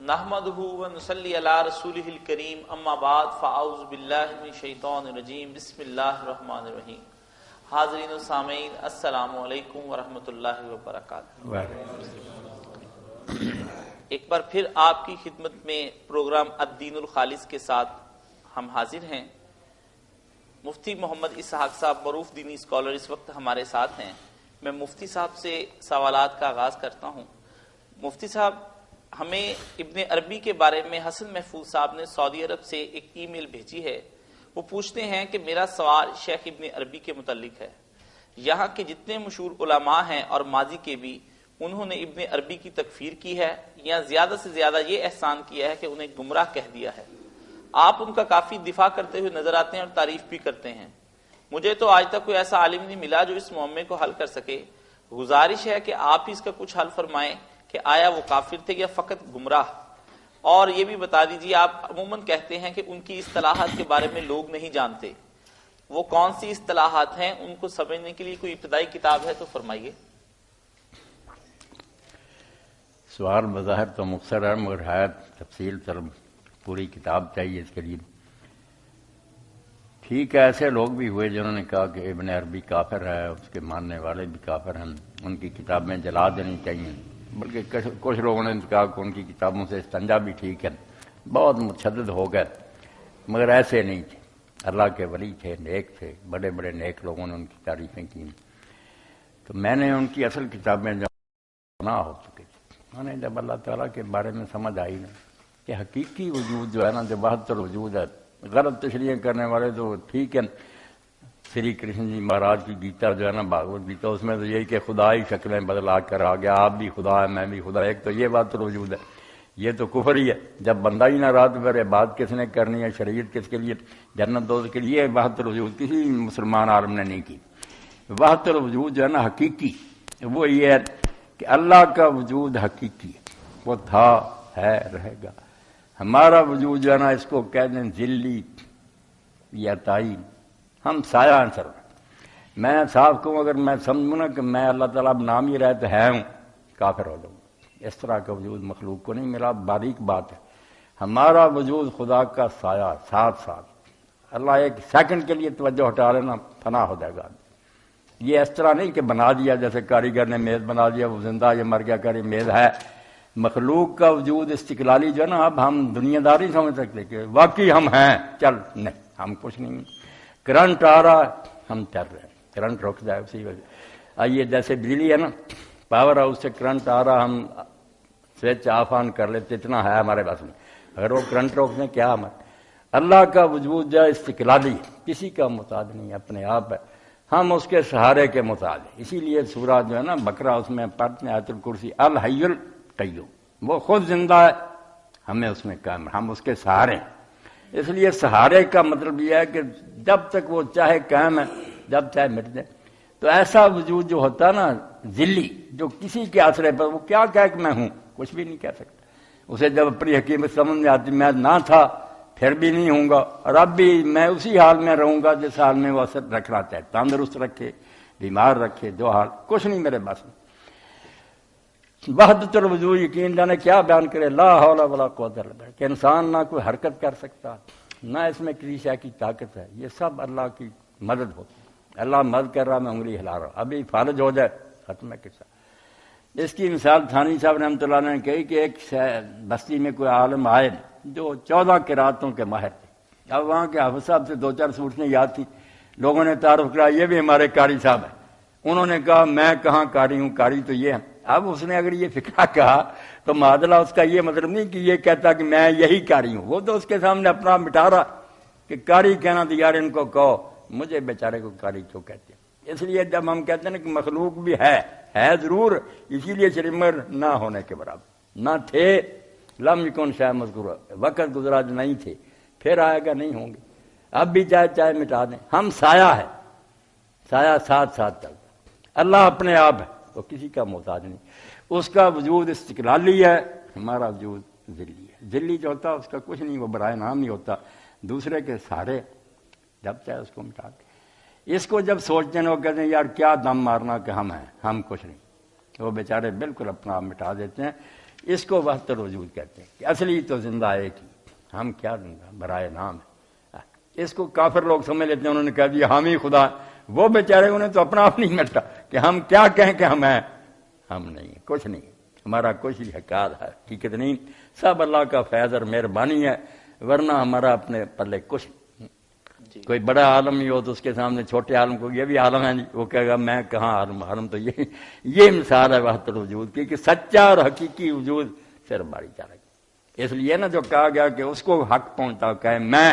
نحمدہ ونصلی علی رسولہ الکریم اما بعد فاعوذ باللہ من الشیطان الرجیم بسم اللہ الرحمن الرحیم۔ حاضرین و سامعین السلام علیکم ورحمۃ اللہ وبرکاتہ۔ ایک بار پھر آپ کی خدمت میں پروگرام الدین الخالص کے ساتھ ہم حاضر ہیں۔ مفتی محمد اسحاق صاحب معروف دینی اسکالر اس وقت ہمارے ساتھ ہیں۔ میں مفتی صاحب سے سوالات کا آغاز کرتا ہوں۔ مفتی صاحب، ہمیں ابن عربی کے بارے میں حسن محفوظ صاحب نے سعودی عرب سے ایک ای میل بھیجی ہے۔ وہ پوچھتے ہیں کہ میرا سوال شیخ ابن عربی کے متعلق ہے۔ یہاں کے جتنے مشہور علماء ہیں اور ماضی کے بھی، انہوں نے ابن عربی کی تکفیر کی ہے یا زیادہ سے زیادہ یہ احسان کیا ہے کہ انہیں گمراہ کہہ دیا ہے۔ آپ ان کا کافی دفاع کرتے ہوئے نظر آتے ہیں اور تعریف بھی کرتے ہیں۔ مجھے تو آج تک کوئی ایسا عالم نہیں ملا جو اس معمے کو حل کر سکے۔ گزارش ہے کہ آپ ہی اس کا کچھ حل فرمائیں کہ آیا وہ کافر تھے یا فقط گمراہ، اور یہ بھی بتا دیجیے، آپ عموماً کہتے ہیں کہ ان کی اصطلاحات کے بارے میں لوگ نہیں جانتے، وہ کون سی اصطلاحات ہیں؟ ان کو سمجھنے کے لیے کوئی ابتدائی کتاب ہے تو فرمائیے۔ سوال بظاہر تو مختصر ہے، مگر ہے تفصیل طلب پوری کتاب چاہیے اس کے لیے۔ ٹھیک ہے، ایسے لوگ بھی ہوئے جنہوں نے کہا کہ ابن عربی کافر ہے، اس کے ماننے والے بھی کافر ہیں، ان کی کتابیں جلا دینی چاہیے، بلکہ کچھ لوگوں نے کہا کہ ان کی کتابوں سے استنجا بھی ٹھیک ہے۔ بہت متشدد ہو گئے، مگر ایسے نہیں تھے، اللہ کے ولی تھے، نیک تھے، بڑے بڑے نیک لوگوں نے ان کی تعریفیں کی۔ تو میں نے ان کی اصل کتابیں جو گناہ ہو چکے تھے، میں نے جب اللہ تعالیٰ کے بارے میں سمجھ آئی نا کہ حقیقی وجود جو ہے نا، جو وحدت الوجود ہے، غلط تشریح کرنے والے تو ٹھیک ہے، شری کرشن جی مہاراج کی گیتا جو ہے نا، بھاگوت گیتا، اس میں تو یہی کہ خدا ہی شکلیں بدلا کر آ گیا، آپ بھی خدا ہے میں بھی خدا، ایک تو یہ بات تو وجود ہے، یہ تو کفر ہی ہے۔ جب بندہ ہی نہ رات بھر بات کس نے کرنی ہے، شریعت کس کے لیے، جنت دوزخ کے لیے، وحدت الوجود کسی مسلمان عالم نے نہیں کی۔ وحدت الوجود جو ہے نا حقیقی، وہ یہ ہے کہ اللہ کا وجود حقیقی ہے، وہ تھا، ہے، رہے گا۔ ہمارا وجود جو ہے نا، اس کو کہہ دیں ذلی یا تعین، ہم سایہ ہیں سر۔ میں صاف کہوں، اگر میں سمجھوں نا کہ میں اللہ تعالیٰ نام ہی رہتے ہے ہوں، کافر ہو جاؤں۔ اس طرح کا وجود مخلوق کو نہیں ملا، باریک بات ہے۔ ہمارا وجود خدا کا سایہ، ساتھ ساتھ اللہ ایک سیکنڈ کے لیے توجہ ہٹا لینا، فنا ہو جائے گا۔ یہ اس طرح نہیں کہ بنا دیا جیسے کاریگر نے میز بنا دیا، وہ زندہ یہ مر گیا، کاری میز ہے۔ مخلوق کا وجود استقلالی جو ہے نا، اب ہم دنیا داری سمجھ سکتے کہ واقعی ہم ہیں، چل نہیں، ہم کچھ نہیں۔ کرنٹ آ رہا، ہم چل رہے ہیں، کرنٹ رک جائے اسی وجہ۔ آئیے جیسے بجلی ہے نا، پاور ہاؤس سے کرنٹ آ رہا، ہم سوئچ آف آن کر لیتے، اتنا ہے ہمارے پاس میں، اگر وہ کرنٹ روک دیں کیا ہمارے۔ اللہ کا وجود جو ہے استقلالی ہے، کسی کا محتاج نہیں، اپنے آپ ہے، ہم اس کے سہارے کے محتاج ہیں۔ اسی لیے سورہ جو ہے نا بقرہ، اس میں پڑھتے ہیں آیت الکرسی، الحی القیوم، وہ خود زندہ ہے، ہمیں اس میں قائم، ہم اس کے سہارے ہیں۔ اس لیے سہارے کا مطلب یہ ہے کہ جب تک وہ چاہے قائم ہے، جب چاہے مٹ جائے۔ تو ایسا وجود جو ہوتا ہے نا ذلی، جو کسی کے آسرے پر، وہ کیا کہے کہ میں ہوں، کچھ بھی نہیں کہہ سکتا۔ اسے جب اپنی حکیمت سمجھ میں آتی، میں نہ تھا پھر بھی نہیں ہوں گا، اور اب بھی میں اسی حال میں رہوں گا جس حال میں وہ اثر رکھنا چاہے، تندرست رکھے، بیمار رکھے، جو حال، کچھ نہیں میرے پاس میں۔ وحدت الوجود یقین جانے کیا بیان کرے، لا حول ولا قوت الا باللہ، کہ انسان نہ کوئی حرکت کر سکتا، نہ اس میں کسی شے کی طاقت ہے، یہ سب اللہ کی مدد ہوتی ہے۔ اللہ مدد کر رہا، میں انگلی ہلا رہا ہوں، ابھی فالج ہو جائے ختم ہے قصہ۔ اس کی مثال تھانی صاحب رحمۃ اللہ نے کہی کہ ایک بستی میں کوئی عالم آئے جو 14 قراتوں کے ماہر تھے۔ اب وہاں کے حافظ صاحب سے 2-4 صورتیں یاد تھیں، لوگوں نے تعارف کرا، یہ بھی ہمارے قاری صاحب ہیں۔ انہوں نے کہا میں کہاں قاری ہوں، قاری تو یہ ہے۔ اب اس نے اگر یہ فکرہ کہا تو معادلہ اس کا یہ مطلب نہیں کہ یہ کہتا کہ میں یہی قاری ہوں، وہ تو اس کے سامنے اپنا مٹا رہا کہ قاری کہنا تو یار ان کو کہو، مجھے بیچارے کو قاری کیوں کہتے ہیں۔ اس لیے جب ہم کہتے ہیں کہ مخلوق بھی ہے ضرور، اسی لیے شریمر نہ ہونے کے برابر، نہ تھے، لم یکن شیء مذکور، وقت گزرا جو نہیں تھے، پھر آئے گا نہیں ہوں گے، اب بھی چاہے مٹا دیں، ہم سایہ ہے، سایہ ساتھ ساتھ چلتا۔ اللہ اپنے آپ ہے، وہ کسی کا محتاج نہیں، اس کا وجود استقلالی ہے، ہمارا وجود ذلی ہے۔ ذلی جو ہوتا ہے اس کا کچھ نہیں، وہ برائے نام ہی ہوتا، دوسرے کے سہارے، جب چاہے اس کو مٹا دیں۔ اس کو جب سوچتے ہیں وہ کہتے ہیں یار کیا دم مارنا کہ ہم ہیں، ہم کچھ نہیں، وہ بیچارے بالکل اپنا آپ مٹا دیتے ہیں۔ اس کو وحدت الوجود کہتے ہیں کہ اصلی تو زندہ ایک ہی، ہم کیا زندہ برائے نام ہے۔ اس کو کافر لوگ سمجھ لیتے ہیں، انہوں نے کہا جی حامی خدا، وہ بیچارے انہیں تو اپنا آپ نہیں مٹا کہ ہم کیا کہیں کہ ہم ہیں، ہم نہیں، کچھ نہیں، ہمارا کچھ بھی حقیقت نہیں، سب اللہ کا فیض اور مہربانی ہے، ورنہ ہمارا اپنے پلے کچھ نہیں۔ کوئی بڑا عالم ہی ہو تو اس کے سامنے چھوٹے عالم کو یہ بھی عالم ہے، وہ کہے گا میں کہاں عالم، عالم تو یہ مثال ہے وحدت الوجود کی کہ سچا اور حقیقی وجود صرف باری چاہے گا۔ اس لیے نا جو کہا گیا کہ اس کو حق پہنچتا کہے میں،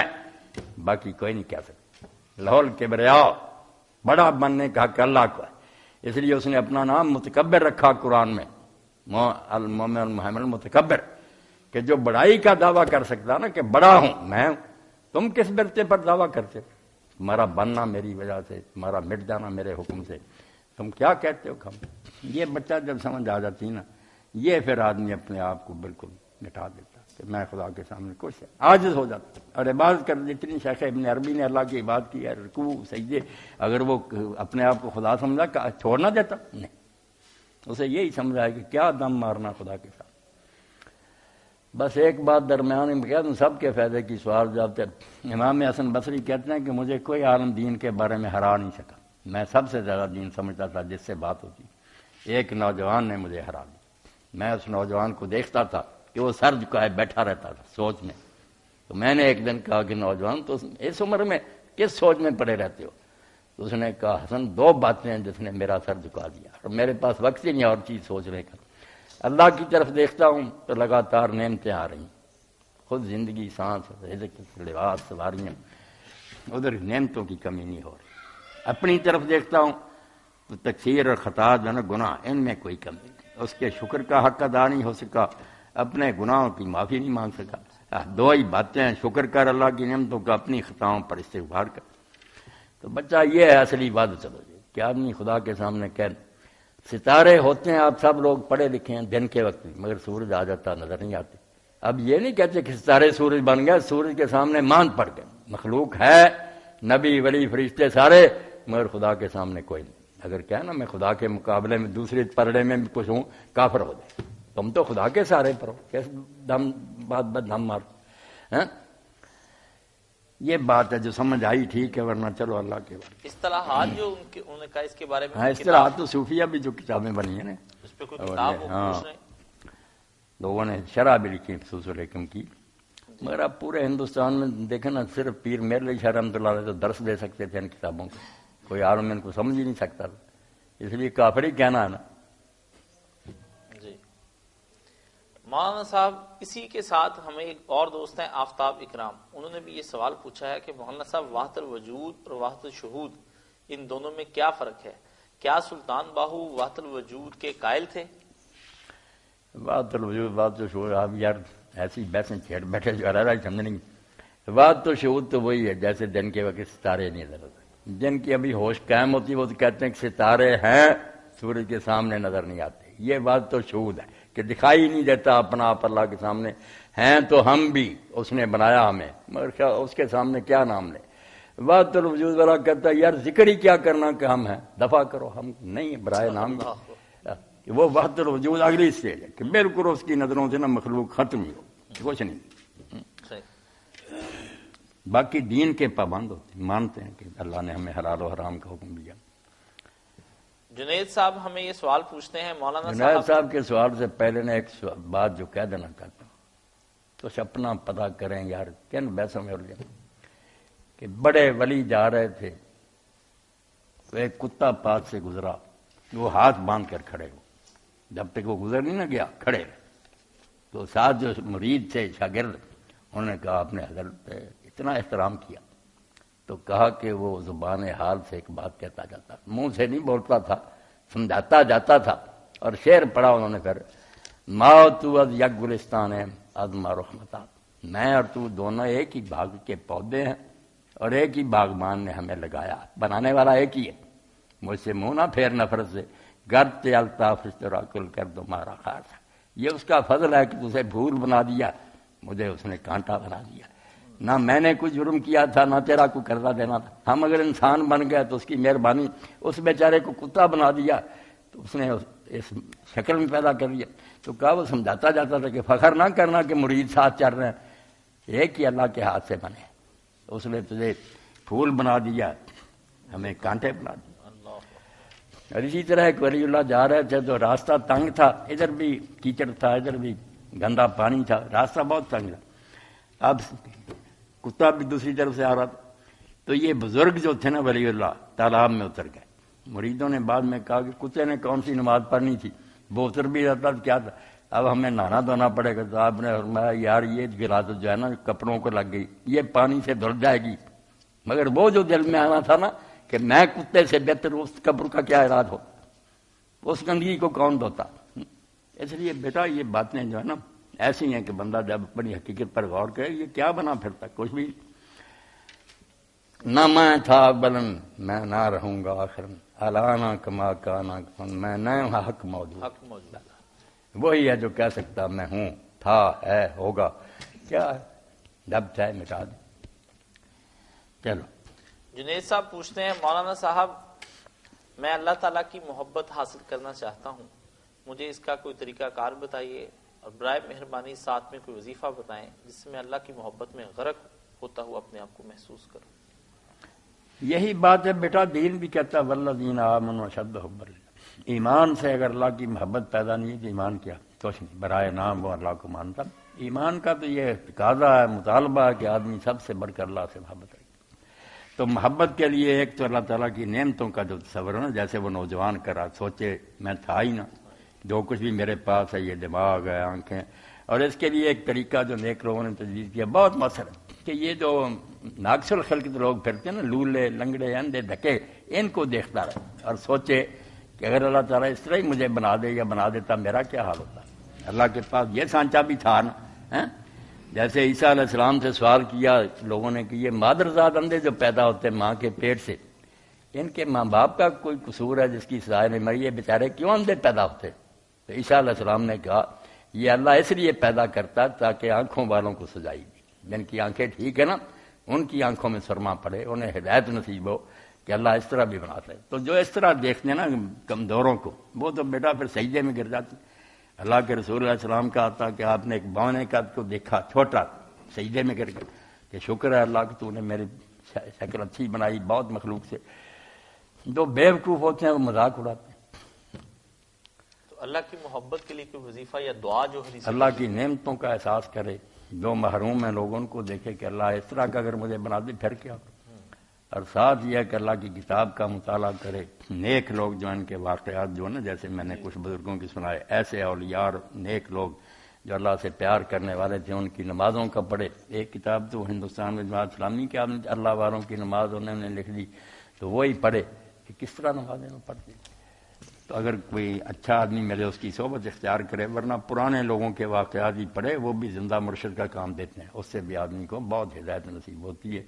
باقی کوئی نہیں کہہ سکتا۔ لاہور کبریا، بڑا بننے کا حق اللہ کو ہے، اس لیے اس نے اپنا نام متکبر رکھا قرآن میں، المومن المحمد المتکبر، کہ جو بڑائی کا دعویٰ کر سکتا نا کہ بڑا ہوں میں ہوں، تم کس برتے پر دعویٰ کرتے؟ تمہارا بننا میری وجہ سے، تمہارا مٹ جانا میرے حکم سے، تم کیا کہتے ہو کم؟ یہ بچہ جب سمجھ آ جاتی نا، یہ پھر آدمی اپنے آپ کو بالکل مٹا دیتا کہ میں خدا کے سامنے کچھ ہے، عاجز ہو جاتا اور عبادت کر جتنی شیخ ابن عربی نے اللہ کی عبادت کی ہے، رکوع سجدے، اگر وہ اپنے آپ کو خدا سمجھا چھوڑنا دیتا نہیں، اسے یہی سمجھا ہے کہ کیا دم مارنا خدا کے ساتھ۔ بس ایک بات درمیان میں کہہ دوں، سب کے فائدے کی سوال جواب تھے۔ امام حسن بصری کہتے ہیں کہ مجھے کوئی عالم دین کے بارے میں ہرا نہیں سکا، میں سب سے زیادہ دین سمجھتا تھا جس سے بات ہوتی، ایک نوجوان نے مجھے ہرا دیا۔ میں اس نوجوان کو دیکھتا تھا کہ وہ سر جھکائے بیٹھا رہتا تھا سوچ میں، تو میں نے ایک دن کہا کہ نوجوان تو اس عمر میں کس سوچ میں پڑے رہتے ہو؟ تو اس نے کہا حسن دو باتیں ہیں جس نے میرا سر جھکا دیا اور میرے پاس وقت ہی نہیں اور چیز سوچنے کا، اللہ کی طرف دیکھتا ہوں تو لگاتار نعمتیں آ رہی، خود زندگی، سانس، رزق، لباس، سواریاں، ادھر نعمتوں کی کمی نہیں ہو رہی، اپنی طرف دیکھتا ہوں تو تقصیر اور خطا جو ہے نا گناہ، ان میں کوئی کمی نہیں، اس کے شکر کا حق ادا نہیں ہو سکا، اپنے گناہوں کی معافی نہیں مانگ سکا، دو ہی باتیں ہیں، شکر کر اللہ کی نعمتوں کا، اپنی خطاؤں پر استغفار کر۔ تو بچہ یہ ہے اصلی بات، چلو جی کہ آدمی خدا کے سامنے کہ ستارے ہوتے ہیں، آپ سب لوگ پڑھے لکھے ہیں دن کے وقت میں، مگر سورج آ جاتا نظر نہیں آتے۔ اب یہ نہیں کہتے کہ ستارے سورج بن گئے، سورج کے سامنے مان پڑ گئے، مخلوق ہے، نبی ولی فرشتے سارے، مگر خدا کے سامنے کوئی نہیں۔ اگر کہنا نا میں خدا کے مقابلے میں دوسرے پرڑے میں بھی کچھ ہوں، کافر ہو جائے، تم تو خدا کے سارے پر ہو، کیس دم بات بدنام مار۔ یہ بات ہے جو سمجھ آئی ٹھیک ہے، ورنہ چلو اللہ کے بارے اصطلاحات جو انہوں نے کہا اس کے بارے میں، ہاں اصطلاحات تو صوفیہ بھی جو کتابیں بنی ہیں نا، اس پہ کوئی کتاب ہاں لوگوں نے شرح بھی لکھی خصوص الحکم کی، مگر اب پورے ہندوستان میں دیکھیں نا صرف پیر میر علی شاہ رحمۃ اللہ علیہ تو درس دے سکتے تھے ان کتابوں کو، کوئی عالم ان کو سمجھ ہی نہیں سکتا تھا، اس لیے کافر ہی کہنا ہے نا۔ جی مولانا صاحب، اسی کے ساتھ ہمیں ایک اور دوست ہیں آفتاب اکرام، انہوں نے بھی یہ سوال پوچھا ہے کہ مولانا صاحب وحدت الوجود اور وحدت الشہود ان دونوں میں کیا فرق ہے؟ کیا سلطان باہو وحدت الوجود کے قائل تھے؟ وحدت الوجود وحدت الشہود، آپ یار ایسی بحثیں چھیڑ بیٹھے جو رہا سمجھ نہیں۔ وحدت الشہود تو وہی ہے جیسے دن کے وقت ستارے نہیں نظر آتے، جن کی ابھی ہوش قائم ہوتی وہ تو کہتے ہیں کہ ستارے ہیں، سورج کے سامنے نظر نہیں آتے، یہ وحدت الشہود ہے کہ دکھائی نہیں دیتا اپنا آپ اللہ کے سامنے، ہیں تو ہم بھی، اس نے بنایا ہمیں، مگر اس کے سامنے کیا نام لے۔ وحدت الوجود والا کہتا ہے یار ذکر ہی کیا کرنا کہ ہم ہیں، دفع کرو، ہم نہیں برائے نام۔ کہ وہ وحدت الوجود اگلی اسٹیج ہے کہ بالکل اس کی نظروں سے نا مخلوق ختم ہی ہو، کچھ نہیں۔ باقی دین کے پابند ہوتے ہیں، مانتے ہیں کہ اللہ نے ہمیں حلال و حرام کا حکم دیا۔ جنید صاحب ہمیں یہ سوال پوچھتے ہیں، مولانا جنید صاحب کے سوال سے پہلے نے ایک بات جو کہہ دینا چاہتا ہوں، کچھ اپنا پتہ کریں یار، کن بحثوں میں الجھے کہ بڑے ولی جا رہے تھے، ایک کتا پاس سے گزرا، وہ ہاتھ باندھ کر کھڑے ہو، جب تک وہ گزر نہیں نہ گیا کھڑے، تو ساتھ جو مرید تھے شاگرد، انہوں نے کہا آپ نے حضرت اتنا احترام کیا، تو کہا کہ وہ زبان حال سے ایک بات کہتا جاتا، منہ سے نہیں بولتا تھا، سمجھاتا جاتا تھا، اور شعر پڑھا انہوں نے، پھر ماں تو از یک گلستان ہے از ما رحمتہ، میں اور تو دونوں ایک ہی باغ کے پودے ہیں اور ایک ہی باغبان نے ہمیں لگایا، بنانے والا ایک ہی ہے، مجھ سے منہ نہ پھیر نفرت سے، گرد الطاف استراکل کر دو مارا خاص، یہ اس کا فضل ہے کہ اسے پھول بنا دیا، مجھے اس نے کانٹا بنا دیا، نہ میں نے کوئی جرم کیا تھا نہ تیرا کوئی قرضہ دینا تھا، ہم اگر انسان بن گئے تو اس کی مہربانی، اس بیچارے کو کتا بنا دیا تو اس نے اس شکل میں پیدا کر دیا، تو کہا وہ سمجھاتا جاتا تھا کہ فخر نہ کرنا کہ مرید ساتھ چل رہے ہیں، ایک ہی اللہ کے ہاتھ سے بنے، اس نے تجھے پھول بنا دیا، ہمیں کانٹے بنا دیا۔ اور اسی طرح ایک ولی اللہ جا رہے تھے تو راستہ تنگ تھا، ادھر بھی کیچڑ تھا، ادھر بھی گندا پانی تھا، راستہ بہت تنگ تھا، اب کتا بھی دوسری طرف سے آ رہا تھا۔ تو یہ بزرگ جو تھے نا ولی اللہ تالاب میں اتر گئے۔ مریدوں نے بعد میں کہا کہ کتے نے کون سی نماز پڑھنی تھی، وہ اتر بھی جاتا تو کیا تھا، اب ہمیں نہانا دھونا پڑے گا۔ تو آپ نے فرمایا یار یہ گلاس جو ہے نا کپڑوں کو لگ گئی، یہ پانی سے دھل جائے گی، مگر وہ جو دل میں آنا تھا نا کہ میں کتے سے بہتر اس کپڑ کا کیا اراد ہو، اس گندگی کو کون دھوتا۔ اس لیے بیٹا یہ باتیں جو ہے نا ایسی ہیں کہ بندہ جب بڑی حقیقت پر غور کرے یہ کیا بنا پھرتا، کچھ بھی نہ میں تھا بلن میں نہ رہوں گا آخر الانا کما کانا میں نہ حق موجود، وہی ہے جو کہہ سکتا میں ہوں، تھا، ہے، ہوگا، کیا ہے جب چاہے مٹا دے۔ چلو جنید صاحب پوچھتے ہیں مولانا صاحب میں اللہ تعالیٰ کی محبت حاصل کرنا چاہتا ہوں، مجھے اس کا کوئی طریقہ کار بتائیے، اور برائے مہربانی ساتھ میں کوئی وظیفہ بتائیں جس سے میں اللہ کی محبت میں غرق ہوتا ہوا اپنے آپ کو محسوس کروں۔ یہی بات ہے بیٹا، دین بھی کہتا ہے والذین آمنوا اشد حبا للہ، ایمان سے اگر اللہ کی محبت پیدا نہیں تو ایمان کیا، کچھ نہیں، برائے نام وہ اللہ کو مانتا۔ ایمان کا تو یہ تقاضا ہے، مطالبہ ہے کہ آدمی سب سے بڑھ کر اللہ سے محبت رکھے۔ تو محبت کے لیے ایک تو اللہ تعالیٰ کی نعمتوں کا جو تصور ہے نا، جیسے وہ نوجوان کرا سوچے میں تھا ہی نا، جو کچھ بھی میرے پاس ہے یہ دماغ ہے، آنکھیں، اور اس کے لیے ایک طریقہ جو نیک لوگوں نے تجویز کیا بہت مؤثر ہے کہ یہ جو ناقص الخلقت لوگ پھرتے ہیں نا، لولے، لنگڑے، اندھے، ڈھکے، ان کو دیکھتا رہے اور سوچے کہ اگر اللہ تعالیٰ اس طرح ہی مجھے بنا دے یا بنا دیتا میرا کیا حال ہوتا۔ اللہ کے پاس یہ سانچہ بھی تھا نا، جیسے عیسیٰ علیہ السلام سے سوال کیا لوگوں نے کہ یہ مادرزاد اندھے جو پیدا ہوتے ماں کے پیٹ سے، ان کے ماں باپ کا کوئی قصور ہے جس کی سزا نہیں مری، یہ بیچارے کیوں اندھے پیدا ہوتے؟ تو عیسیٰ علیہ السلام نے کہا یہ اللہ اس لیے پیدا کرتا تاکہ آنکھوں والوں کو سجائی دے، جن کی آنکھیں ٹھیک ہے نا ان کی آنکھوں میں سرما پڑے، انہیں ہدایت نصیب ہو کہ اللہ اس طرح بھی بناتا ہے۔ تو جو اس طرح دیکھتے ہیں نا کمزوروں کو، وہ تو بیٹا پھر سجدے میں گر جاتے۔ اللہ کے رسول علیہ السلام کا آتا کہ آپ نے ایک بونے کا کو دیکھا چھوٹا، سجدے میں گر گیا کہ شکر ہے اللہ کہ تو نے میری شکل اچھی بنائی بہت مخلوق سے۔ جو بے وقوف ہوتے ہیں وہ مذاق اڑاتے ہیں۔ تو اللہ کی محبت کے لیے کوئی وظیفہ یا دعا جو حدیث اللہ کی نعمتوں کا احساس کرے، جو محروم ہیں لوگ ان کو دیکھے کہ اللہ اس طرح کا اگر مجھے بنا دے پھر کیا، اور ساتھ یہ ہے کہ اللہ کی کتاب کا مطالعہ کرے۔ نیک لوگ جو ان کے واقعات جو نا، جیسے میں نے کچھ بزرگوں کی سنائے، ایسے اولیاء اور نیک لوگ جو اللہ سے پیار کرنے والے تھے ان کی نمازوں کا پڑھے۔ ایک کتاب تو ہندوستان میں جماعت اسلامی کے اللہ والوں کی نماز انہوں نے لکھ دی، تو وہی پڑھے کہ کس طرح نمازیں پڑھتے۔ تو اگر کوئی اچھا آدمی ملے اس کی صحبت اختیار کرے، ورنہ پرانے لوگوں کے واقعات بھی پڑھے، وہ بھی زندہ مرشد کا کام دیتے ہیں، اس سے بھی آدمی کو بہت ہدایت نصیب ہوتی ہے۔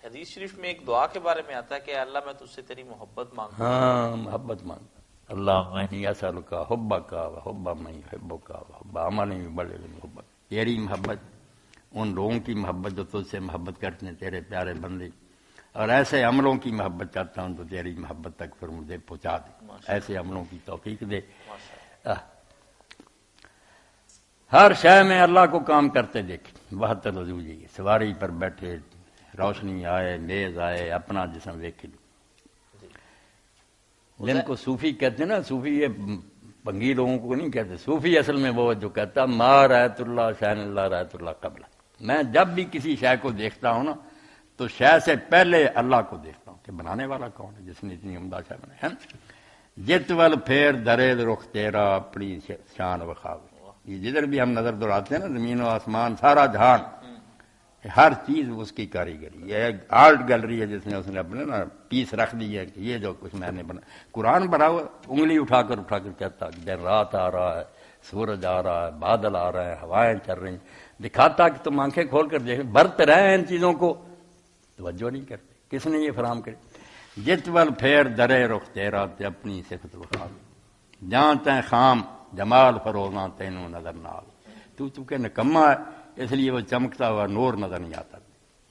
حدیث شریف میں ایک دعا کے بارے میں آتا ہے کہ اللہ میں تجھ سے تیری محبت مانگتا ہوں۔ ہاں محبت مانگتا، اللہ انی اسألک حبک وحب من یحبک وحب عمل یبلغ حبک، تیری محبت، ان لوگوں کی محبت جو تجھ سے محبت کرتے ہیں تیرے پیارے بندے، اور ایسے عملوں کی محبت چاہتا ہوں تو تیری محبت تک پھر مجھے پہنچا دے، ایسے عملوں کی توفیق دے۔ ہر شے میں اللہ کو کام کرتے دیکھے، بہتر رضو جی سواری پر بیٹھے، روشنی آئے، میز آئے، اپنا جسم دیکھ لو۔ جن کو صوفی کہتے ہیں نا، صوفی یہ بنگی لوگوں کو نہیں کہتے، صوفی اصل میں وہ جو کہتا ما رأیت اللہ شین اللہ رأیت اللہ قبل، میں جب بھی کسی شے کو دیکھتا ہوں نا تو شے سے پہلے اللہ کو دیکھتا ہوں کہ بنانے والا کون ہے جس نے اتنی عمدہ شے بنائی ہے۔ جت ول پھیر درد رخ تیرا اپنی شان وخاوے، یہ جدھر بھی ہم نظر دوڑاتے ہیں نا، زمین و آسمان، سارا جہان، ہر چیز اس کی کاریگری۔ یہ ایک آرٹ گیلری ہے جس میں اس نے اپنے نا پیس رکھ دی ہے کہ یہ جو کچھ میں نے بنا، قرآن بنا ہوا انگلی اٹھا کر کہتا کہ دن رات آ رہا ہے، سورج آ رہا ہے، بادل آ رہے ہیں، ہوائیں چل رہی ہیں، دکھاتا کہ تم آنکھیں کھول کر دیکھ، برت رہے ہیں ان چیزوں کو، توجہ نہیں کرتے۔ کس نے یہ فراہم کری؟ جت ول پھیر درے رخ تیرا تے اپنی صفت وخا، جہاں تیں خام جمال فروزاں تینوں نظر نہ آوے، تو کہ نکما ہے اس لیے وہ چمکتا ہوا نور نظر نہیں آتا۔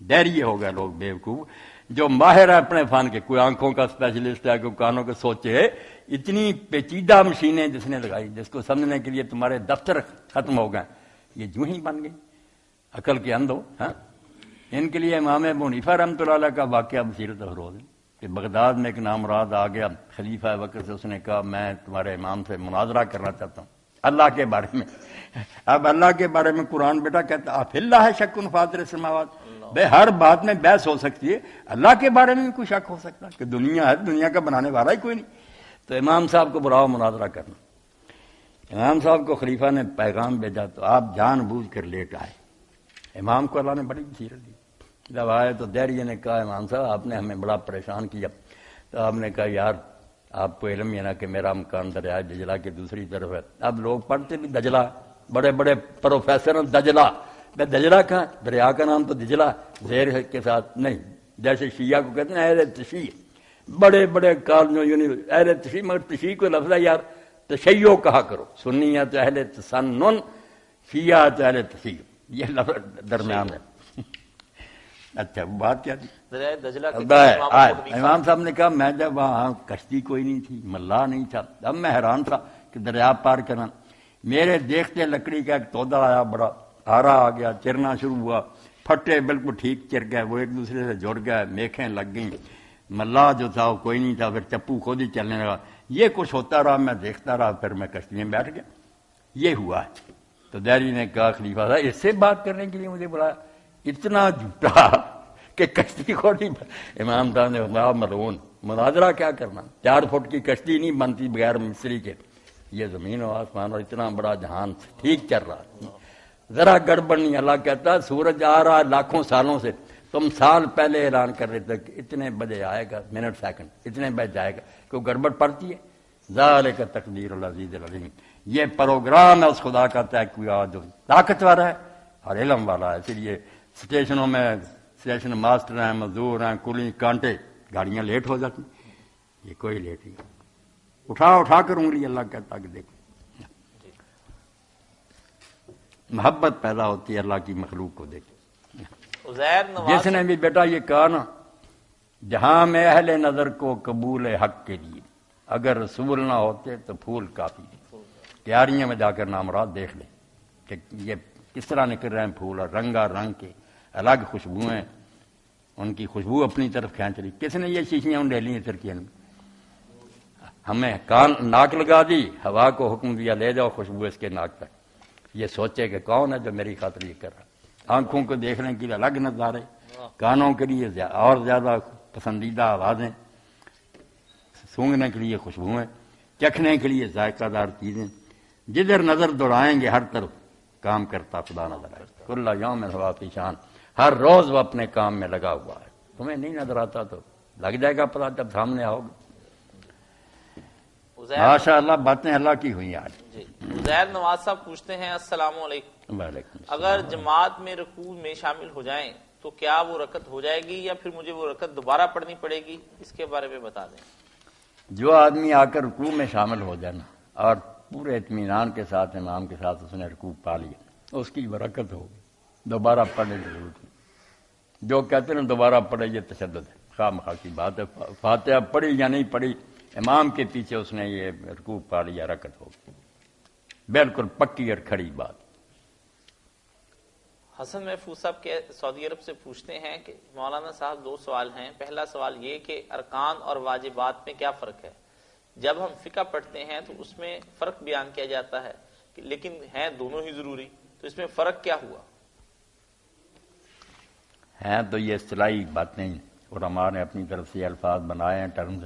ڈیریے ہو گئے لوگ بیوقوف جو ماہر ہے اپنے فن کے، کوئی آنکھوں کا اسپیشلسٹ ہے، کوئی کانوں کے، سوچے اتنی پیچیدہ مشینیں جس نے لگائی جس کو سمجھنے کے لیے تمہارے دفتر ختم ہو گئے، یہ جو ہی بن گئی عقل کے اندھو. ہاں ان کے لیے امام ابو حنیفہ رحمۃ اللہ علیہ کا واقعہ بصیرت افروز ہے کہ بغداد میں ایک نامراد آ گیا خلیفہ وقت سے، اس نے کہا میں تمہارے امام سے مناظرہ کرنا چاہتا ہوں اللہ کے بارے میں. اب اللہ کے بارے میں قرآن بیٹا کہتا آپ اللہ ہے شک فاطر السماوات، بے ہر بات میں بحث ہو سکتی ہے، اللہ کے بارے میں بھی کوئی شک ہو سکتا کہ دنیا ہے، دنیا کا بنانے والا ہی کوئی نہیں. تو امام صاحب کو بلاؤ مناظرہ کرنا. امام صاحب کو خلیفہ نے پیغام بھیجا تو آپ جان بوجھ کر لیٹ آئے. امام کو اللہ نے بڑی بصیرت دی. جب آئے تو دہریے نے کہا امام صاحب آپ نے ہمیں بڑا پریشان کیا. تو آپ نے کہا یار آپ کو علم یہ نا کہ میرا مکان دریائے دجلہ کے دوسری طرف ہے. اب لوگ پڑھتے بھی دجلہ، بڑے بڑے پروفیسر دجلہ، میں دجلہ کہاں، دریا کا نام تو دجلہ زیر کے ساتھ نہیں، جیسے شیعہ کو کہتے ہیں اہل تشیع، بڑے بڑے کالجوں اہل تشیع، مگر تشیع کو لفظ ہے یار تشیع کہا کرو. سنی ہے تو اہل تسنن، شیعہ تو اہل تشیع، یہ لفظ درمیان ہے. اچھا بات کیا تھی؟ امام صاحب نے کہا میں جب وہاں کشتی کوئی نہیں تھی، ملا نہیں تھا، اب میں حیران تھا کہ دریا پار کرنا. میرے دیکھتے لکڑی کا ایک تودا آیا، بڑا آرا آ گیا، چرنا شروع ہوا، پھٹے بالکل ٹھیک چر گئے، وہ ایک دوسرے سے جڑ گئے، میکھیں لگ گئیں. ملا جو تھا وہ کوئی نہیں تھا، پھر چپو خود ہی چلنے لگا. یہ کچھ ہوتا رہا، میں دیکھتا رہا، پھر میں کشتی میں بیٹھ گیا. یہ ہوا ہے. تو دہری نے کہا خلیفہ صاحب اس سے بات کرنے کے لیے مجھے بلایا، اتنا جھوٹا کہ کشتی کو نہیں. امام صاحب نے کہا ملعون، مناظرہ کیا کرنا، 4 فٹ کی کشتی نہیں بنتی بغیر مستری کے. یہ زمین و آسمان اور اتنا بڑا جہان ٹھیک چل رہا، ذرا گڑبڑ نہیں. اللہ کہتا سورج آ رہا لاکھوں سالوں سے، تم سال پہلے اعلان کر رہے تھے کہ اتنے بجے آئے گا، منٹ سیکنڈ اتنے بجے جائے گا. کوئی گڑبڑ پڑتی ہے؟ ذالک تقدیر العزیز العلیم. یہ پروگرام ہے اس خدا کا طے کیا جو طاقتور ہے اور علم والا ہے. اس لیے اسٹیشنوں میں اسٹیشن ماسٹر ہیں، مزدور ہیں، کلی کانٹے، گاڑیاں لیٹ ہو جاتی. یہ کوئی لیٹ نہیں. اٹھا کر انگلی اللہ کہتا کہ دیکھو محبت پیدا ہوتی ہے اللہ کی مخلوق کو دیکھ. جس نے بھی بیٹا یہ کہا نا جہاں میں اہل نظر کو قبول حق کے لیے اگر رسول نہ ہوتے تو پھول کافی. کیاریوں میں جا کر نامراد دیکھ لیں کہ یہ کس طرح نکل رہے ہیں پھول، اور رنگا رنگ کے الگ خوشبوئیں، ان کی خوشبو اپنی طرف کھینچ رہی. کس نے یہ شیشیاں ڈیلی ترکیاں؟ ہمیں کان ناک لگا دی، ہوا کو حکم دیا لے جاؤ خوشبو اس کے ناک تک. یہ سوچے کہ کون ہے جو میری خاطر یہ کر رہا. آنکھوں کو دیکھنے کے لیے الگ نظارے، کانوں کے لیے اور زیادہ پسندیدہ آوازیں، سونگنے کے لیے خوشبوئیں، چکھنے کے لیے ذائقہ دار چیزیں. جدھر نظر دوڑائیں گے ہر طرف کام کرتا خدا نظر آئے. کل یوم ہوا فی شان، ہر روز وہ اپنے کام میں لگا ہوا ہے. تمہیں نہیں نظر آتا تو لگ جائے گا پتہ جب سامنے آؤ گے. ماشاء اللہ باتیں اللہ کی ہوئی آج. عزیر نواز صاحب پوچھتے ہیں السلام علیکم، اگر جماعت میں رکوع میں شامل ہو جائیں تو کیا وہ رکعت ہو جائے گی یا پھر مجھے وہ رکعت دوبارہ پڑھنی پڑے گی؟ اس کے بارے میں بتا دیں. جو آدمی آ کر رکوع میں شامل ہو جانا اور پورے اطمینان کے ساتھ امام کے ساتھ اس نے رکوع پا لیا، اس کی برکت ہوگی. دوبارہ پڑھنے کی ضرورت نہیں. جو کہتے ہیں دوبارہ پڑھے یہ تشدد ہے، خواہ مخواہ کی بات ہے. فاتحہ پڑھی یا نہیں پڑھی، امام کے پیچھے اس نے یہ رکوع پا لیا، رکعت ہوگی. بالکل پکی اور کھڑی بات. حسن محفوظ صاحب کے سعودی عرب سے پوچھتے ہیں کہ مولانا صاحب 2 سوال ہیں. پہلا سوال یہ کہ ارکان اور واجبات میں کیا فرق ہے؟ جب ہم فقہ پڑھتے ہیں تو اس میں فرق بیان کیا جاتا ہے لیکن ہیں دونوں ہی ضروری، تو اس میں فرق کیا ہوا؟ ہیں تو یہ اصطلاحی باتیں علماء نے اپنی طرف سے الفاظ بنائے ہیں ٹرمز،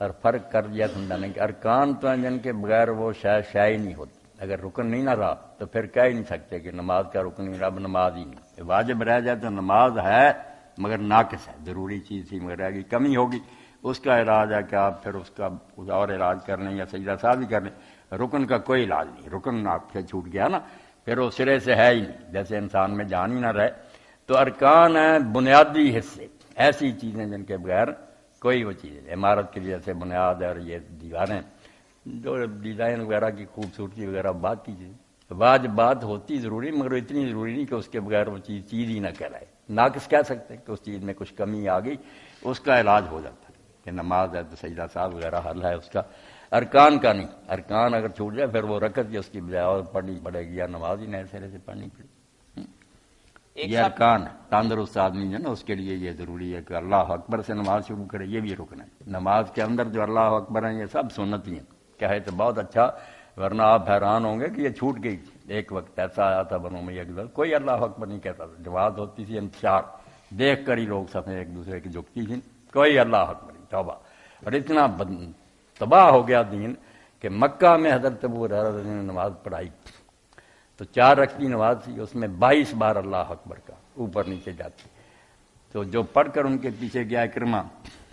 اور فرق کر دیا سمجھانے کہ ارکان تو ہیں جن کے بغیر وہ شے ہی نہیں ہوتی. اگر رکن نہیں نہ رہا تو پھر کہہ ہی نہیں سکتے کہ نماز کا رکن نہیں رہا، اب نماز ہی نہیں. واجب رہ جائے تو نماز ہے مگر ناقص ہے، ضروری چیز تھی مگر رہ گئی، کمی ہوگی، اس کا علاج ہے کہ آپ پھر اس کا اور علاج کر لیں یا سجدہ سازی کر لیں. رکن کا کوئی علاج نہیں. رکن آپ سے چھوٹ گیا نا پھر وہ سرے سے ہے ہی نہیں، جیسے انسان میں جان ہی نہ رہے. تو ارکان ہیں بنیادی حصے، ایسی چیزیں جن کے بغیر کوئی وہ چیز ہے. عمارت کے لیے جیسے بنیاد ہے اور یہ دیواریں، جو ڈیزائن وغیرہ کی خوبصورتی وغیرہ بات کی چیز. واجبات ہوتی ضروری مگر اتنی ضروری نہیں کہ اس کے بغیر وہ چیز ہی نہ کہلائے. ناقص کہہ سکتے کہ اس چیز میں کچھ کمی آ گئی، اس کا علاج ہو جاتا ہے کہ نماز ہے تو سجدہ ساز وغیرہ حل ہے اس کا، ارکان کا نہیں۔ ارکان اگر چھوٹ جائے پھر وہ رکعت اس کی بجائے اور پڑھنی پڑے گی یا نماز ہی نئے سرے سے پڑھنی پڑے گی۔ یہ ارکان ہے، تندرست آدمی ہے نا اس کے لیے یہ ضروری ہے کہ اللہ اکبر سے نماز شروع کرے، یہ بھی رکن ہے۔ نماز کے اندر جو اللہ اکبر ہیں یہ سب سنتی ہیں، کہے تو بہت اچھا، ورنہ آپ حیران ہوں گے کہ یہ چھوٹ گئی۔ ایک وقت ایسا آیا تھا بنو امیہ کے دور، کوئی اللہ اکبر نہیں کہتا تھا، جماعت ہوتی تھی انتشار، دیکھ کر ہی لوگ صفیں ایک دوسرے کی جھکتی تھیں، کوئی اللہ اکبر نہیں، توبہ۔ اور اتنا تباہ ہو گیا دین کہ مکہ میں حضرت ابو ہریرہ رضی اللہ عنہ نے نماز پڑھائی تو 4 رکعت کی نماز تھی، اس میں 22 بار اللہ اکبر کا اوپر نیچے جاتی، تو جو پڑھ کر ان کے پیچھے گیا اکرمہ،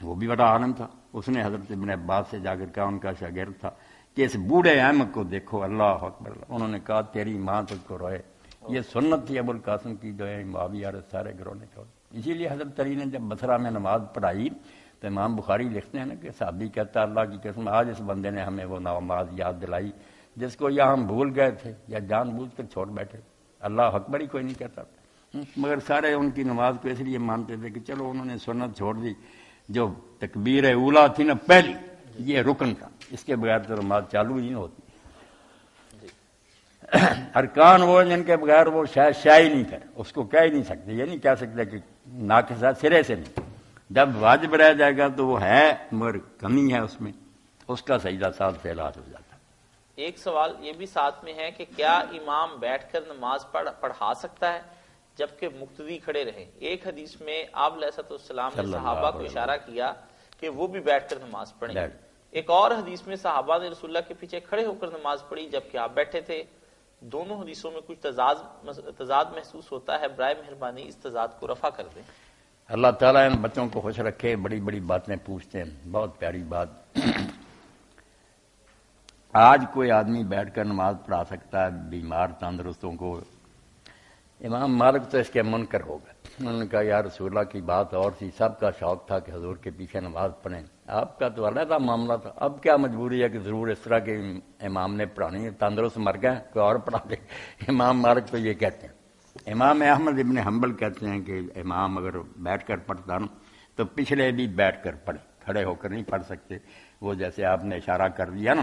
وہ بھی بڑا عالم تھا، اس نے حضرت ابن عباس سے جا کر کہا، ان کا شاگرد تھا، کہ اس بوڑھے احمد کو دیکھو اللہ اکبر۔ انہوں نے کہا تیری ماں تجھ کو روئے، یہ سنت تھی ابو القاسم کی جو ہے معاویہ اور سارے گروہ نے چھوڑ۔ اسی لیے حضرت علی نے جب بصرہ میں نماز پڑھائی تو امام بخاری لکھتے ہیں نا کہ صحابی کہتا اللہ کی قسم آج اس بندے نے ہمیں وہ نماز یاد دلائی جس کو یا ہم بھول گئے تھے یا جان بوجھ کر چھوڑ بیٹھے، اللہ اکبر ہی کوئی نہیں کہتا، مگر سارے ان کی نماز کو اس لیے مانتے تھے کہ چلو انہوں نے سنت چھوڑ دی، جو تکبیر اولا تھی نا پہلی، یہ رکن تھا، اس کے بغیر تو نماز چالو ہی نہیں ہوتی۔ ارکان وہ جن کے بغیر وہ شاید ہی نہیں کرے، اس کو کہہ ہی نہیں سکتے، یہ نہیں کہہ سکتے کہ ناقص ہے سرے سے نہیں، جب واجب رہ جائے گا تو وہ ہے مگر کمی ہے اس میں، اس کا سجدہ ساز سے علاج ہو جاتا ہے۔ ایک سوال یہ بھی ساتھ میں ہے کہ کیا امام بیٹھ کر نماز پڑھا سکتا ہے جبکہ مقتدی کھڑے رہے؟ ایک حدیث میں آپ علیہ السلام نے صحابہ کو اشارہ کیا کہ وہ بھی بیٹھ کر نماز پڑھیں، ایک اور حدیث میں صحابہ نے رسول اللہ کے پیچھے کھڑے ہو کر نماز پڑھی جبکہ آپ بیٹھے تھے، دونوں حدیثوں میں کچھ تضاد محسوس ہوتا ہے، برائے مہربانی اس تضاد کو رفع کر دیں۔ اللہ تعالیٰ ان بچوں کو خوش رکھے، بڑی بڑی باتیں پوچھتے ہیں، بہت پیاری بات۔ آج کوئی آدمی بیٹھ کر نماز پڑھا سکتا ہے بیمار تندرستوں کو؟ امام مالک تو اس کے منکر ہو گئے، انہوں نے کہا یا رسول اللہ کی بات اور تھی، سب کا شوق تھا کہ حضور کے پیچھے نماز پڑھیں، آپ کا تو علیحدہ معاملہ تھا، اب کیا مجبوری ہے کہ ضرور اس طرح کے امام نے پڑھانی ہے، تندرست مر گئے کوئی اور پڑھا دے۔ امام مالک تو یہ کہتے ہیں۔ امام احمد ابن حنبل کہتے ہیں کہ امام اگر بیٹھ کر پڑھتا نا تو پچھلے بھی بیٹھ کر پڑھے، کھڑے ہو کر نہیں پڑھ سکتے، وہ جیسے آپ نے اشارہ کر دیا نا،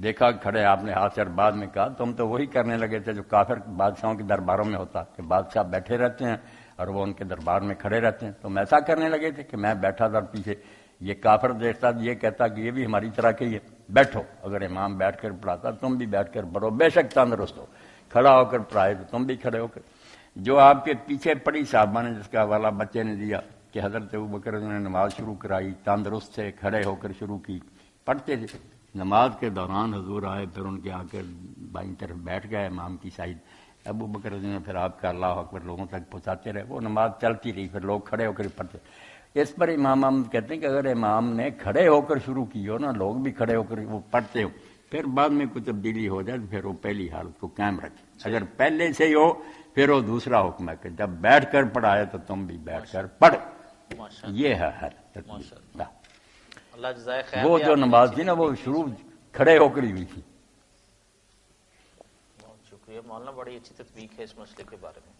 دیکھا کھڑے آپ نے ہاتھ سے بعد میں کہا تم تو وہی کرنے لگے تھے جو کافر بادشاہوں کے درباروں میں ہوتا کہ بادشاہ بیٹھے رہتے ہیں اور وہ ان کے دربار میں کھڑے رہتے ہیں، تم ایسا کرنے لگے تھے کہ میں بیٹھا تھا پیچھے، یہ کافر دیکھتا یہ کہتا کہ یہ بھی ہماری طرح کے ہی بیٹھو، اگر امام بیٹھ کر پڑھاتا تم بھی بیٹھ کر پڑھو، بے شک تندرست ہو، کھڑا ہو کر پڑھائے تو تم بھی کھڑے ہو کر۔ جو آپ کے پیچھے پڑی صحابہ نے جس کا حوالہ بچے نے دیا کہ حضرت ابوبکر نے نماز شروع کرائی، تندرست سے کھڑے ہو کر شروع کی، پڑھتے تھے، نماز کے دوران حضور آئے، پھر ان کے آ کر بائیں طرف بیٹھ گئے امام کی سائڈ، ابوبکر نے پھر آپ کا اللہ اکبر لوگوں تک پہنچاتے رہے، وہ نماز چلتی رہی، پھر لوگ کھڑے ہو کر پڑھتے۔ اس پر امام احمد کہتے ہیں کہ اگر امام نے کھڑے ہو کر شروع کی ہو نا، لوگ بھی کھڑے ہو کر وہ پڑھتے ہو، پھر بعد میں کوئی تبدیلی ہو جائے تو پھر وہ پہلی حالت کو قائم رکھے، اگر پہلے سے ہی ہو پھر وہ دوسرا حکم ہے کہ جب بیٹھ کر پڑھائے تو تم بھی بیٹھ کر پڑھو، یہ ہے ہر ترتیب۔ اللہ جزائے خیر۔ وہ جو نماز تھی نا وہ شروع کھڑے ہو کر ہی ہوئی تھی۔ بہت شکریہ مولانا، بڑی اچھی تطبیق ہے اس مسئلے کے بارے میں۔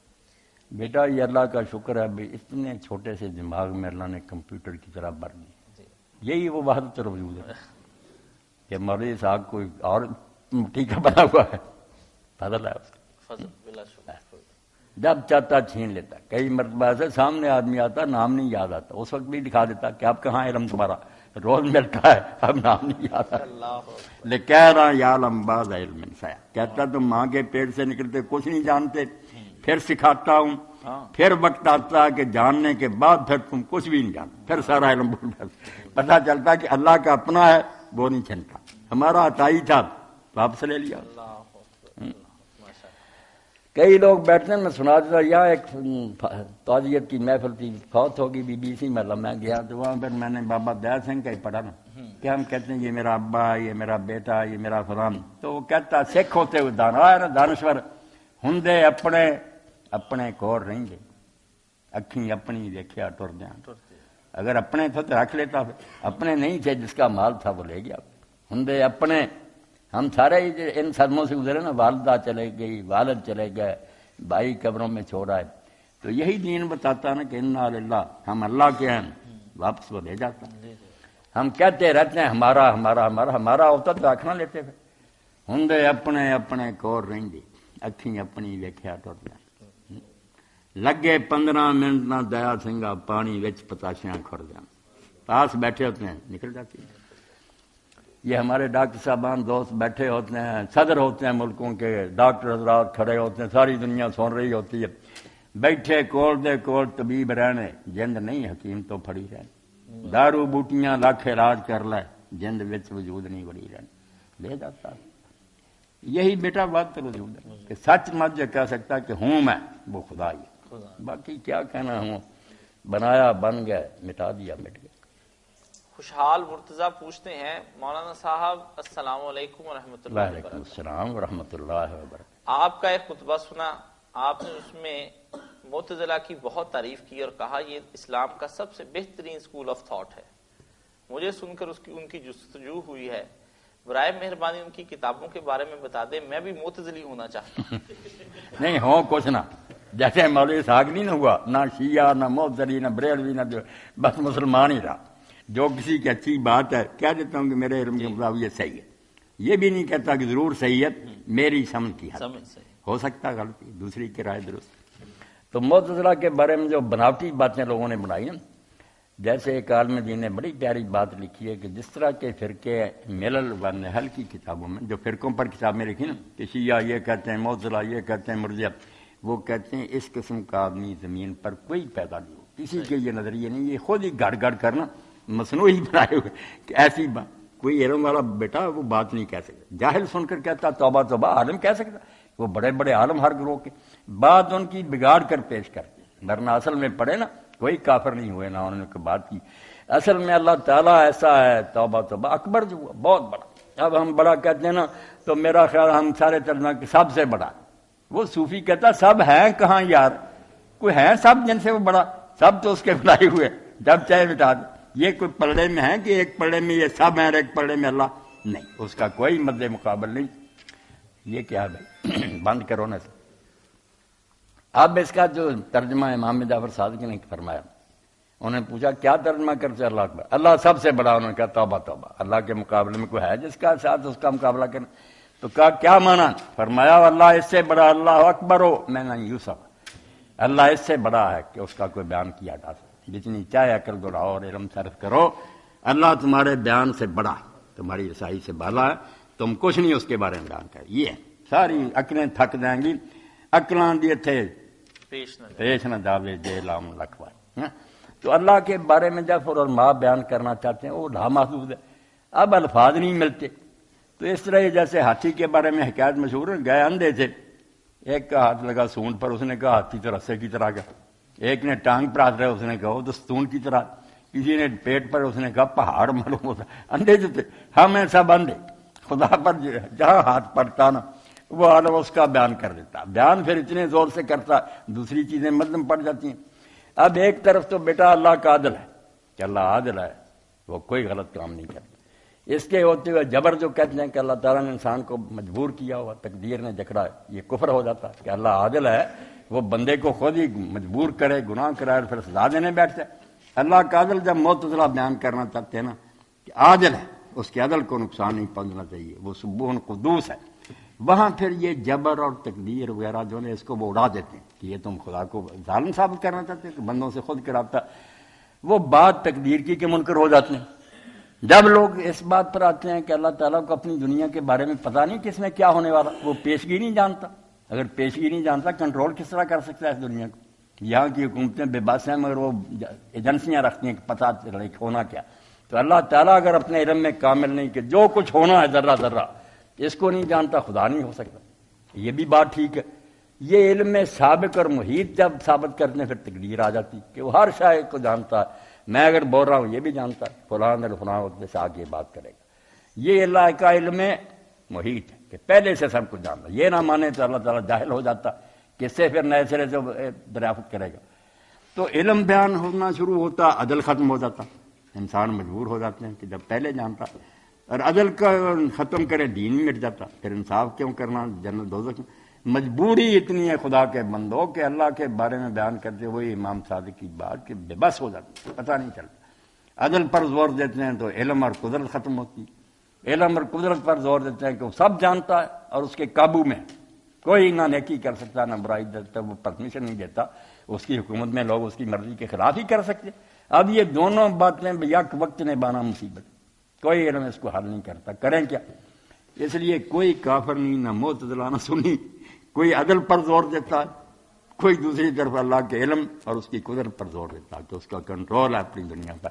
بیٹا یہ اللہ کا شکر ہے بھی اتنے چھوٹے سے دماغ میں اللہ نے کمپیوٹر کی طرح بھر دی، یہی وہ وحدت الوجود ہے کہ مولوی صاحب کوئی اور ٹھیکہ بنا ہوا ہے، فضل ہے اس کا، فضل بلا شکر، جب چاہتا چھین لیتا۔ کئی مرتبہ سے سامنے آدمی آتا نام نہیں یاد آتا، اس وقت بھی دکھا دیتا کہ اب کہاں علم تمہارا، روز ملتا ہے اب نام نہیں یاد آتا، لیکن کہہ رہا یا علم بعد علم سیا، کہتا تم ماں کے پیٹ سے نکلتے کچھ نہیں جانتے، پھر سکھاتا ہوں، پھر وقت آتا ہے کہ جاننے کے بعد پھر تم کچھ بھی نہیں جانتے، پھر سارا علم بھول جاتا، پتہ چلتا کہ اللہ کا اپنا ہے وہ نہیں چھنتا، ہمارا عطائی تھا واپس لے لیا۔ کئی لوگ بیٹھتے ہیں، میں سنا دیتا، یہاں ایک تعزیت کی محفل تھی، فوت ہوگی بی بی سی محلہ، میں گیا تو وہاں پھر میں نے بابا دیا سنگھ کا ہی پڑھا نا کہ ہم کہتے ہیں یہ میرا ابا، یہ میرا بیٹا، یہ میرا فلان، تو وہ کہتا سکھ ہوتے ہوئے دانا ہے نا دانشور ہندے اپنے اپنے کور رہیں گے، اکھیں اپنی دیکھیا ٹر جان، اگر اپنے تھے تو رکھ لیتا، اپنے نہیں تھے جس کا مال تھا وہ لے گیا، ہندے اپنے۔ ہم سارے ان صدموں سے گزرے نا، والدہ چلے گئی، والد چلے گئے، بھائی قبروں میں چھوڑ آئے، تو تو یہی دین بتاتا نا کہ انا للہ، ہم اللہ کے ہیں، واپس وہ لے جاتا۔ ہم کہتے رہتے ہیں ہمارا ہمارا ہمارا، ہمارا ہوتا تو آنکھ نہ لیتے پھر۔ ہوں اپنے اپنے کور رہندی، اکھیں اپنی ویکھیا ٹر جان، لگے 15 منٹ نہ دیا سنگا پانی وچ پتاشیاں کھڑ جان، پاس بیٹھے ہوتے ہیں نکل جاتی ہیں۔ یہ ہمارے ڈاکٹر صاحبان دوست بیٹھے ہوتے ہیں، صدر ہوتے ہیں ملکوں کے، ڈاکٹر حضرات کھڑے ہوتے ہیں، ساری دنیا سن رہی ہوتی ہے، بیٹھے کول دے کول طبیب رہنے، جند نہیں حکیم تو پھڑی رہنے، دارو بوٹیاں لاکھ علاج کر لے، جند وچ وجود نہیں بڑی رہنے، لے جاتا۔ یہی بیٹا بات وجود ہے کہ سچ مت جو کہہ سکتا کہ ہوں میں، وہ خدا ہی ہے، باقی کیا کہنا ہوں، بنایا بن گیا، مٹا دیا مٹ گیا۔ خوشحال مرتضیٰ پوچھتے ہیں مولانا صاحب السلام علیکم ورحمۃ اللہ وعلیکم وبرکاتہ، السلام ورحمۃ اللہ وبرکاتہ۔ آپ کا ایک خطبہ سنا، آپ نے اس میں معتزلہ کی بہت تعریف کی اور کہا یہ اسلام کا سب سے بہترین اسکول آف تھاٹ ہے۔ مجھے سن کر ان کی جستجو ہوئی ہے، برائے مہربانی ان کی کتابوں کے بارے میں بتا دیں، میں بھی معتزلی ہونا چاہتا ہوں۔ نہیں ہو کچھ نہ، جیسے مولوی اسحاق نہیں نہ ہوا، نہ شیعہ نہ معتزلی نہ بریلوی نہ جو، بس مسلمان ہی رہا۔ جو کسی کی اچھی بات ہے کہہ دیتا ہوں کہ میرے علم کے مطابق یہ صحیح ہے، یہ بھی نہیں کہتا کہ ضرور صحیح ہے، میری سمجھ کی حد، ہو سکتا غلطی، دوسری کی رائے درست۔ تو معتزلہ کے بارے میں جو بناوٹی باتیں لوگوں نے بنائی نا، جیسے ایک عالم دین نے بڑی پیاری بات لکھی ہے کہ جس طرح کے فرقے ملل و نحل کی کتابوں میں، جو فرقوں پر کتابیں لکھی نا کہ شیعہ یہ کہتے ہیں، معتزلہ یہ کہتے ہیں، مرجئہ وہ کہتے ہیں اس قسم کا آدمی زمین پر کوئی پیدا نہیں ہو، کسی کے یہ نظریے نہیں، یہ خود ہی گڑ گڑ کرنا مصنوعی بنائے ہوئے کہ ایسی بات کوئی علم والا بیٹا وہ بات نہیں کہہ سکتا، جاہل سن کر کہتا توبہ توبہ، عالم کہہ سکتا، وہ بڑے بڑے عالم ہر گروہ کے بات ان کی بگاڑ کر پیش کرتے ہیں، ورنہ اصل میں پڑھے نا کوئی کافر نہیں ہوئے نہ انہوں نے بات کی، اصل میں اللہ تعالیٰ ایسا ہے، توبہ توبہ اکبر جو ہوا بہت بڑا۔ اب ہم بڑا کہتے ہیں نا تو میرا خیال ہم سارے ترجمہ کہ سب سے بڑا، وہ صوفی کہتا سب ہیں کہاں یار، کوئی ہیں سب جن سے وہ بڑا، سب تو اس کے بنائے ہوئے، جب چاہے مٹا دے۔ یہ کوئی پلڑے میں ہے کہ ایک پلڑے میں یہ سب ہیں اور ایک پلڑے میں اللہ نہیں، اس کا کوئی مد مقابل نہیں۔ یہ کیا بھائی بند کرو نا۔ اب اس کا جو ترجمہ امام جعفر صادق نے فرمایا، انہوں نے پوچھا کیا ترجمہ کرتے اللہ اکبر، اللہ سب سے بڑا، انہوں نے کہا توبہ توبہ، اللہ کے مقابلے میں کوئی ہے جس کا ساتھ اس کا مقابلہ کرنا؟ تو کہا کیا مانا؟ فرمایا اللہ اس سے بڑا، اللہ اکبر ہو میں نہ یوسف، اللہ اس سے بڑا ہے کہ اس کا کوئی بیان کیا جا سکتا، جتنی چاہے عقل دوڑاؤ اور علم صرف کرو، اللہ تمہارے بیان سے بڑا ہے، تمہاری رسائی سے بالا ہے، تم کچھ نہیں اس کے بارے میں بیان کر۔ یہ ساری عقلیں تھک جائیں گی، عقلاں دیے تھے پیش نہ جاوے جے لام لکھوائے۔ تو اللہ کے بارے میں جب علماء بیان کرنا چاہتے ہیں وہ لامحدود ہے، اب الفاظ نہیں ملتے۔ تو اس طرح جیسے ہاتھی کے بارے میں حکایت مشہور ہے، گئے اندھے تھے، ایک کا ہاتھ لگا سونڈ پر، اس نے کہا ہاتھی تو رسے کی طرح کا، ایک نے ٹانگ پر ہاتھ رہا، اس نے کہا وہ تو ستون کی طرح، کسی نے پیٹ پر، اس نے کہا پہاڑ معلوم ہوتا۔ اندھے جو تھے ہم ہیں سب اندھے، خدا پر جہاں ہاتھ پڑتا نا وہ عالم اس کا بیان کر دیتا، بیان پھر اتنے زور سے کرتا دوسری چیزیں مدم پڑ جاتی ہیں۔ اب ایک طرف تو بیٹا اللہ کا عدل ہے کہ اللہ عادل ہے، وہ کوئی غلط کام نہیں کرتا، اس کے ہوتے ہوئے جبر جو کہتے ہیں کہ اللہ تعالیٰ نے انسان کو مجبور کیا ہوا، تقدیر نے جکڑا ہے، یہ کفر ہو جاتا کہ اللہ عادل ہے، وہ بندے کو خود ہی مجبور کرے، گناہ کرائے اور پھر سزا دینے بیٹھتا ہے۔ اللہ کا عدل جب معتزلہ بیان کرنا چاہتے ہیں نا کہ عادل ہے، اس کے عدل کو نقصان نہیں پہنچنا چاہیے، وہ سبوح قدوس ہے، وہاں پھر یہ جبر اور تقدیر وغیرہ جو ہے اس کو وہ اڑا دیتے ہیں کہ یہ تم خدا کو ظالم ثابت کرنا چاہتے ہیں کہ بندوں سے خود کراتا، وہ بات تقدیر کی کہ منکر ہو جاتے ہیں۔ جب لوگ اس بات پر آتے ہیں کہ اللہ تعالیٰ کو اپنی دنیا کے بارے میں پتہ نہیں کس میں کیا ہونے والا، وہ پیشگی نہیں جانتا، اگر پیشگی نہیں جانتا کنٹرول کس طرح کر سکتا ہے اس دنیا کو؟ یہاں کی حکومتیں بے بس ہیں مگر وہ ایجنسیاں رکھتی ہیں کہ پتہ چلے ہونا کیا۔ تو اللہ تعالیٰ اگر اپنے علم میں کامل نہیں کہ جو کچھ ہونا ہے ذرہ ذرہ اس کو نہیں جانتا، خدا نہیں ہو سکتا، یہ بھی بات ٹھیک ہے۔ یہ علم میں سابق اور محیط جب ثابت کرنے پھر تقدیر آ جاتی کہ وہ ہر شے کو جانتا ہے، میں اگر بول رہا ہوں یہ بھی جانتا ہے، فلاں فلاں سے آگے بات کرے گا۔ یہ اللہ کا علم محیط ہے کہ پہلے سے سب کچھ جانتا، یہ نہ مانے تو اللہ تعالیٰ جاہل ہو جاتا کہ اس سے پھر نئے سرے سے دریافت کرے گا۔ تو علم بیان ہونا شروع ہوتا، عدل ختم ہو جاتا، انسان مجبور ہو جاتے ہیں کہ جب پہلے جانتا اور عدل کا ختم کرے دین مٹ جاتا، پھر انصاف کیوں کرنا جنت دوزخ میں۔ مجبوری اتنی ہے خدا کے بندوں کہ اللہ کے بارے میں بیان کرتے ہوئے امام صادق کی بات کہ بے بس ہو جاتی، پتہ نہیں چلتا۔ عدل پر زور دیتے ہیں تو علم اور قدرت ختم ہوتی، علم اور قدرت پر زور دیتے ہیں کہ وہ سب جانتا ہے اور اس کے قابو میں کوئی نہ نیکی کر سکتا نہ برائی دیتا، وہ پرمیشن نہیں دیتا، اس کی حکومت میں لوگ اس کی مرضی کے خلاف ہی کر سکتے۔ اب یہ دونوں باتیں یک وقت نے بانا مصیبت، کوئی علم اس کو حل نہیں کرتا، کریں کیا؟ اس لیے کوئی کافر نہیں، نہ معتزلہ نہ سنی، کوئی عدل پر زور دیتا ہے، کوئی دوسری طرف اللہ کے علم اور اس کی قدرت پر زور دیتا ہے کہ اس کا کنٹرول ہے اپنی دنیا پر۔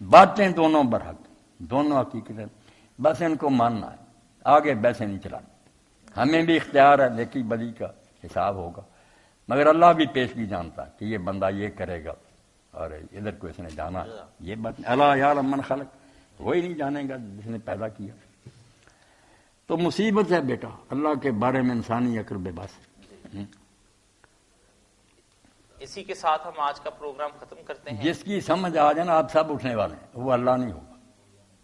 باتیں دونوں برحق، دونوں حقیقت، بس ان کو ماننا ہے، آگے ویسے نہیں چلانا۔ ہمیں بھی اختیار ہے، نیکی بدی کا حساب ہوگا، مگر اللہ بھی پیشگی جانتا ہے کہ یہ بندہ یہ کرے گا اور ادھر کو اس نے جانا ہے۔ یہ بات الا یعلم من خلق، وہی نہیں جانے گا جس نے پیدا کیا۔ تو مصیبت ہے بیٹا، اللہ کے بارے میں انسانی عقل بے بس ہے۔ اسی کے ساتھ ہم آج کا پروگرام ختم کرتے ہیں۔ جس کی سمجھ آ جائے نا آپ سب اٹھنے والے ہیں، وہ اللہ نہیں ہوگا۔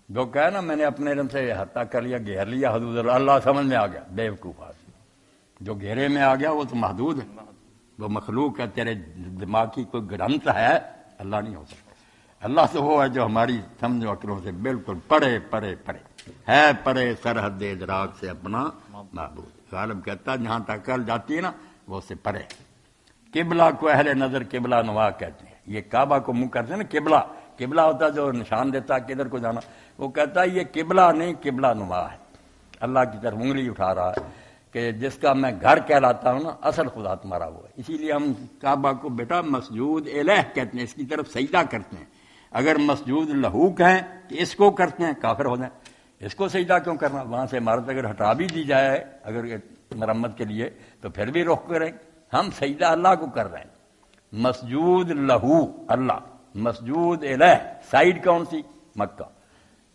جو کہے نا میں نے اپنے علم سے احاطہ کر لیا، گھیر لیا حدود اللہ سمجھ میں آ گیا، بے وقوف آدمی۔ جو گھیرے میں آ گیا وہ تو محدود ہے، وہ مخلوق ہے، تیرے دماغ کی کوئی گرنتھ ہے، اللہ نہیں ہو سکتا۔ اللہ تو وہ ہے جو ہماری سمجھ و عقلوں سے بالکل پرے پرے پرے ہے، پرے سرحد ادراک سے اپنا معبود۔ غالب کہتا ہے جہاں تک عقل جاتی ہے نا وہ اس سے پرے۔ قبلہ کو اہل نظر قبلہ نوا کہتے ہیں، یہ کعبہ کو منہ کرتے ہیں نا قبلہ، قبلہ ہوتا ہے جو نشان دیتا ہے کدھر کو جانا، وہ کہتا ہے یہ قبلہ نہیں قبلہ نما ہے، اللہ کی طرف انگلی اٹھا رہا ہے کہ جس کا میں گھر کہلاتا ہوں نا اصل خدا تمہارا وہ ہے۔ اسی لیے ہم کعبہ کو بیٹا مسجود الہ کہتے ہیں، اس کی طرف سجدہ کرتے ہیں۔ اگر مسجود لہو کہیں کہ اس کو کرتے ہیں کافر ہو جائیں، اس کو سجدہ کیوں کرنا؟ وہاں سے عمارت اگر ہٹا بھی دی جائے اگر مرمت کے لیے تو پھر بھی رخ کریں، ہم سجدہ اللہ کو کر رہے ہیں۔ مسجود لہو اللہ، مسجود الہ سائڈ کون سی؟ مکہ،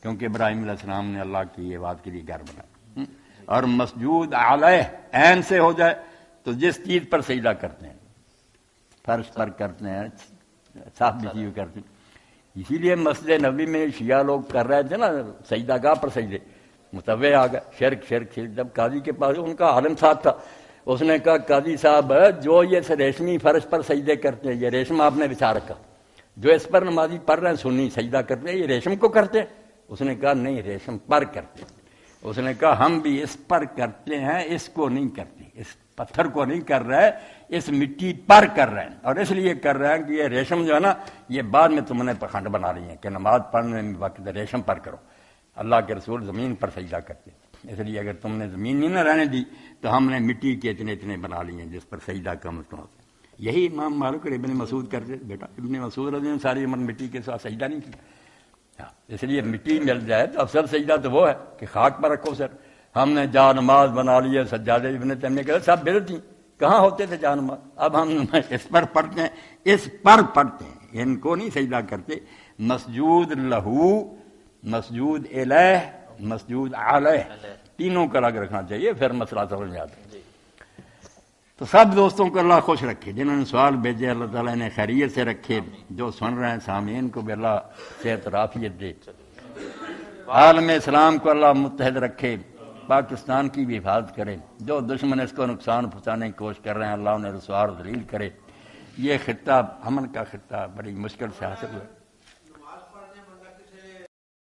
کیونکہ ابراہیم علیہ السلام نے اللہ کی یہ بات کے لیے گھر بنایا۔ اور مسجود علیہ عین سے ہو جائے تو جس چیز پر سجدہ کرتے ہیں، فرش پر کرتے ہیں، صاف بچی ہوئی کرتے ہیں۔ اسی لیے مسجد نبوی میں شیعہ لوگ کر رہے تھے نا سجدہ گاہ پر سجدے، متوع آ گئے، شرک شرک شرک۔ جب قاضی کے پاس ان کا عالم ساتھ تھا، اس نے کہا قاضی صاحب جو یہ ریشمی فرش پر سجدے کرتے ہیں، یہ ریشم آپ نے بچھا رکھا، جو اس پر نمازی پڑھ رہے ہیں سنی سجدہ کرتے ہیں، یہ ریشم کو کرتے ہیں؟ اس نے کہا نہیں، ریشم پر کرتے ہیں۔ اس نے کہا ہم بھی اس پر کرتے ہیں، اس کو نہیں کرتے، اس پتھر کو نہیں کر رہے، اس مٹی پر کر رہے ہیں۔ اور اس لیے کر رہے ہیں کہ یہ ریشم جو ہے نا یہ بعد میں تم نے پکھنڈ بنا رہی ہیں کہ نماز پڑھنے میں وقت ریشم پر کرو، اللہ کے رسول زمین پر سجدہ کرتے ہیں۔ اس لیے اگر تم نے زمین نہیں نہ رہنے دی تو ہم نے مٹی کے اتنے اتنے بنا لیے ہیں جس پر سجدہ کم از کم ہوتا ہے۔ یہی امام مالک اور ابن مسعود کرتے بیٹا، ابن مسعود رضی اللہ عنہ ساری عمر مٹی کے ساتھ سجدہ نہیں کیا۔ اس لیے مٹی مل جائے تو افضل سجدہ تو وہ ہے کہ خاک پر رکھو سر۔ ہم نے جا نماز بنا لی ہے، سجادے ابن تیمیہ کہتے سب بدعتی، کہاں ہوتے تھے جا نماز؟ اب ہم اس پر پڑھتے ہیں، اس پر پڑھتے ہیں، ان کو نہیں سجدہ کرتے۔ مسجود لہو، مسجود الہ، مسجود علیہ، تینوں کا الگ رکھنا چاہیے، پھر مسئلہ سمجھ میں آتا ہے۔ تو سب دوستوں کو اللہ خوش رکھے، جنہوں نے سوال بھیجے اللہ تعالیٰ نے خیریت سے رکھے، جو سن رہے ہیں سامعین کو بھی اللہ صحت اور عافیت دے، عالم اسلام کو اللہ متحد رکھے، پاکستان کی بھی حفاظت کرے، جو دشمن اس کو نقصان پہنچانے کی کوشش کر رہے ہیں اللہ انہیں رسوا اور ذلیل کرے۔ یہ خطہ امن کا خطہ بڑی مشکل سے حاصل ہوا۔